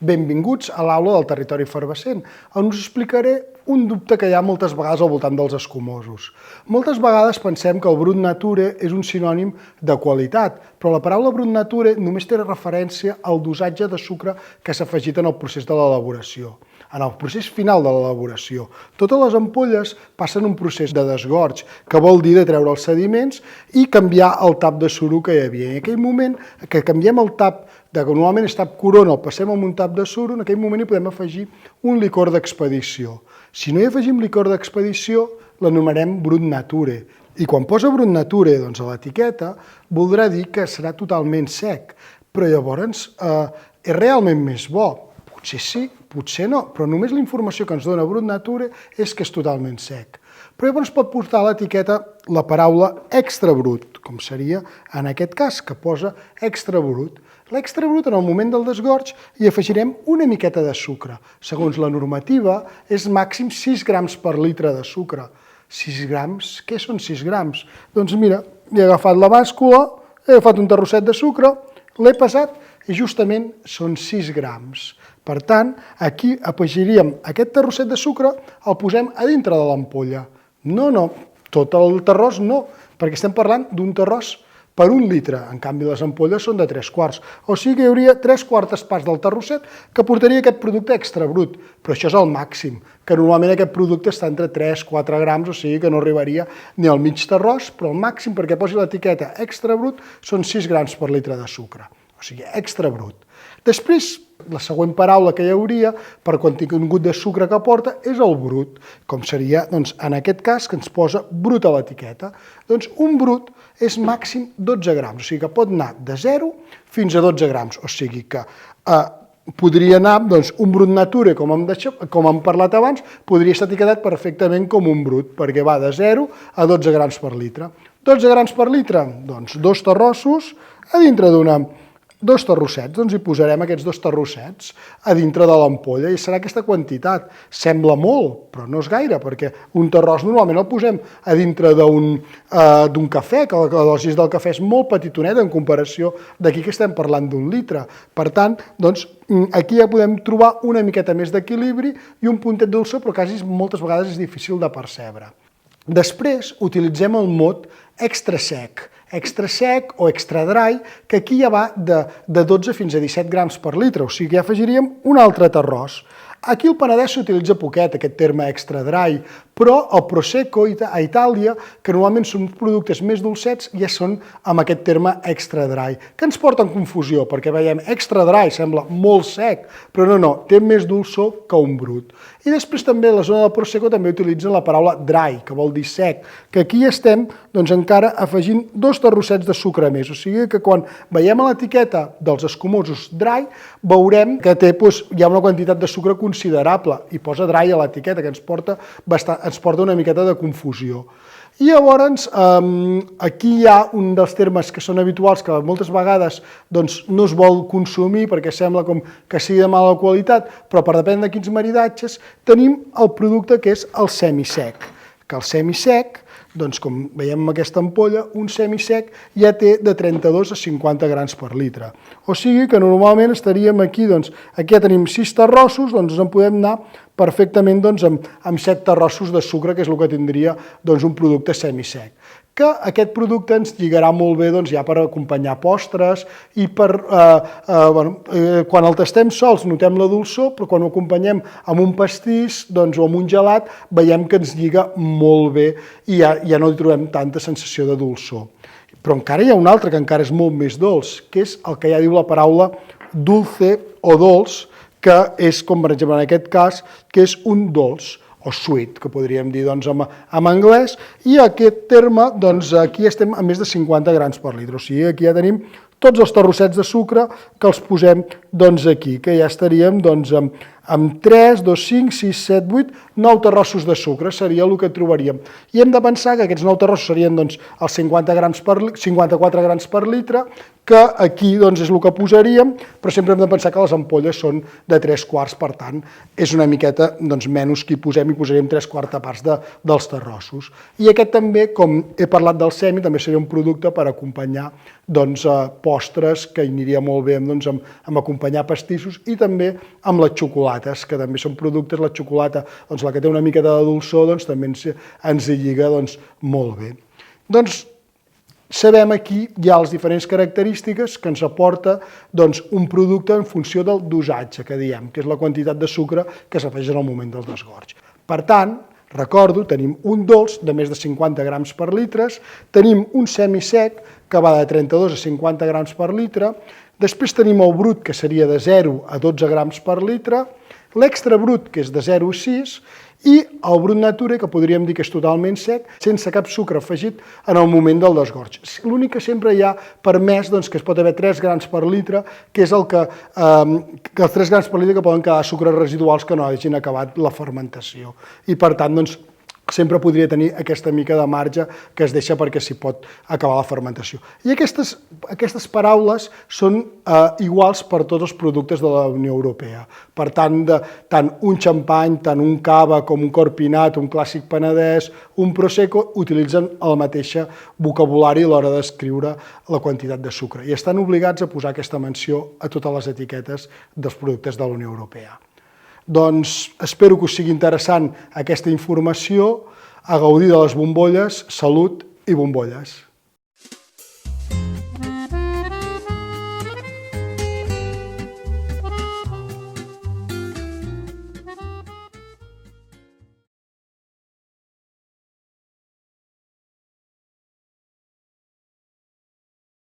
Benvinguts a l'aula del territori efervescent, on us explicaré un dubte que hi ha moltes vegades al voltant dels escumosos. Moltes vegades pensem que el brut nature és un sinònim de qualitat, però la paraula brut nature només té referència al dosatge de sucre que s'ha afegit en el procés de l'elaboració. En el procés final de l'elaboració, totes les ampolles passen un procés de desgoig, que vol dir de treure els sediments i canviar el tap de suro que hi havia. En aquell moment que canviem el tap, que normalment és tap corona, el passem a un tap de suro, en aquell moment hi podem afegir un licor d'expedició. Si no hi afegim licor d'expedició, l'anomenarem brut nature. I quan posa brut nature a l'etiqueta, voldrà dir que serà totalment sec, però llavors és realment més bo. Potser sí, potser no, però només la informació que ens dona brut nature és que és totalment sec. Però llavors pot portar a l'etiqueta la paraula extra brut, com seria en aquest cas, que posa extra brut. L'extra brut, en el moment del desgoig, hi afegirem una miqueta de sucre. Segons la normativa, és màxim 6 grams per litre de sucre. 6 grams? Què són 6 grams? Doncs mira, he agafat la bàscula, he agafat un terrosset de sucre, l'he pesat i justament són 6 grams. Per tant, aquí afegiríem aquest terrosset de sucre, el posem a dintre de l'ampolla. No, tot el terròs no, perquè estem parlant d'un terròs per 1 litre. En canvi, les ampolles són de 3/4. O sigui que hi hauria 3/4 parts del terrosset que portaria aquest producte extra brut. Però això és el màxim, que normalment aquest producte està entre 3-4 grams, o sigui que no arribaria ni al mig terròs, però el màxim perquè posi l'etiqueta extra brut són 6 grams per litre de sucre. O sigui, extra brut. Després, la següent paraula que hi hauria per contingut de sucre que porta és el brut, com seria, doncs, en aquest cas, que ens posa brut a l'etiqueta. Doncs un brut és màxim 12 grams, o sigui que pot anar de 0 fins a 12 grams, o sigui que podria anar, doncs, un brut nature, com hem parlat abans, podria estar etiquetat perfectament com un brut, perquè va de 0 a 12 grams per litre. 12 grams per litre? Doncs 2 terrossos a dintre dos terrossets, doncs hi posarem aquests 2 terrossets a dintre de l'ampolla i serà aquesta quantitat. Sembla molt, però no és gaire, perquè un terròs normalment el posem a dintre d'un cafè, que la dosi del cafè és molt petitoneta en comparació d'aquí que estem parlant d'un litre. Per tant, doncs, aquí ja podem trobar una miqueta més d'equilibri i un puntet dolçor, però quasi moltes vegades és difícil de percebre. Després utilitzem el mot extra sec o extra dry, que aquí ja va de 12 fins a 17 grams per litre, o sigui que ja afegiríem un altre terròs. Aquí al Penedès s'utilitza poquet aquest terme extra dry, però el Prosecco a Itàlia, que normalment són productes més dolcets, ja són amb aquest terme extra dry, que ens porta en confusió, perquè veiem extra dry, sembla molt sec, però no, té més dolçor que un brut. I després també a la zona del Prosecco també utilitzen la paraula dry, que vol dir sec, que aquí estem doncs, encara afegint 2 terrossets de sucre més, o sigui que quan veiem a l'etiqueta dels escumosos dry, veurem que hi ha una quantitat de sucre considerable i posa dry a l'etiqueta, que ens porta una miqueta de confusió. I llavors aquí hi ha un dels termes que són habituals que moltes vegades no es vol consumir perquè sembla com que sigui de mala qualitat, però per depèn de quins maridatges tenim el producte que és el semisec, que el semisec, doncs com veiem en aquesta ampolla, un semisec ja té de 32 a 50 grams per litre. O sigui que normalment estaríem aquí, aquí ja tenim 6 terrossos, doncs en podem anar perfectament amb 7 terrossos de sucre, que és el que tindria un producte semisec. Que aquest producte ens lligarà molt bé ja per acompanyar postres i quan el tastem sols notem la dolçor, però quan ho acompanyem amb un pastís o amb un gelat veiem que ens lliga molt bé i ja no hi trobem tanta sensació de dolçor. Però encara hi ha un altre que encara és molt més dolç, que és el que ja diu la paraula dulce o dolç, que és, com per exemple en aquest cas, que és un dolç, o sweet, que podríem dir en anglès, i aquest terme, aquí estem a més de 50 grams per litre, o sigui, aquí ja tenim tots els terrossets de sucre que els posem aquí, que ja estaríem amb 3, 2, 5, 6, 7, 8, 9 terrossos de sucre, seria el que trobaríem. I hem de pensar que aquests 9 terrossos serien els 54 grams per litre, que aquí és el que posaríem, però sempre hem de pensar que les ampolles són de 3/4, per tant, és una miqueta menys que hi posaríem 3/4 parts dels terrossos. I aquest també, com he parlat del semi, també seria un producte per acompanyar postres, que aniria molt bé amb acompanyar pastissos, i també amb les xocolates, que també són productes, la xocolata, la que té una mica de dolçor, també ens hi lliga molt bé. Sabem aquí ja les diferents característiques que ens aporta un producte en funció del dosatge que diem, que és la quantitat de sucre que s'afegeix en el moment del desgoig. Per tant, recordo, tenim un dolç de més de 50 grams per litre, tenim un semisec que va de 32 a 50 grams per litre, després tenim el brut, que seria de 0 a 12 grams per litre, l'extra brut, que és de 0 a 6, i el brut nature, que podríem dir que és totalment sec, sense cap sucre afegit en el moment del desgoig. L'únic que sempre hi ha permès que es pot haver 3 grams per litre, que és els 3 grams per litre que poden quedar sucres residuals que no hagin acabat la fermentació. I per tant, sempre podria tenir aquesta mica de marge que es deixa perquè s'hi pot acabar la fermentació. I aquestes paraules són iguals per tots els productes de la Unió Europea. Per tant, tant un xampany, tant un cava com un corpinat, un clàssic penedès, un prosecco, utilitzen el mateix vocabulari a l'hora d'escriure la quantitat de sucre. I estan obligats a posar aquesta menció a totes les etiquetes dels productes de la Unió Europea. Espero que us sigui interessant aquesta informació, a gaudir de les bombolles, salut i bombolles.